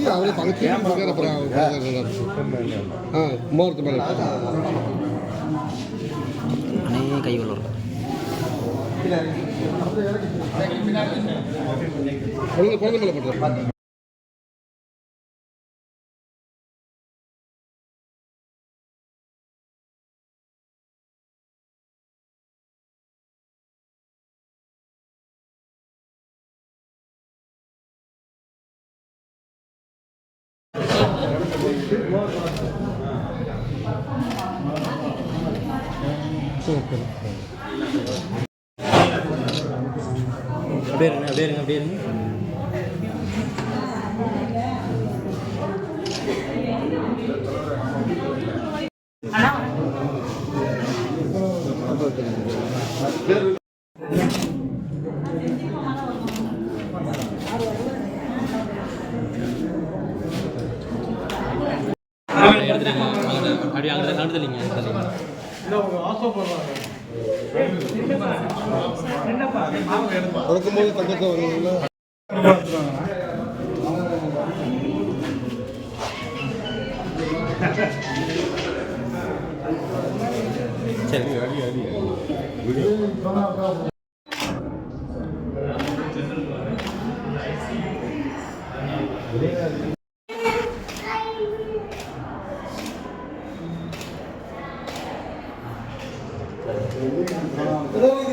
அவரை பக்கத்து முகூர்த்த மேலே கை வளரும் குழந்தை மேலே பண்ணுறேன். அப்படியே இருங்க அப்படியே இருங்க அப்படியே இருங்க. அப்படியே அங்கே நடத்துலீங்க தொடக்கும்போது தங்கத்தை வருவீங்களா? சரி அடி அடி Hello.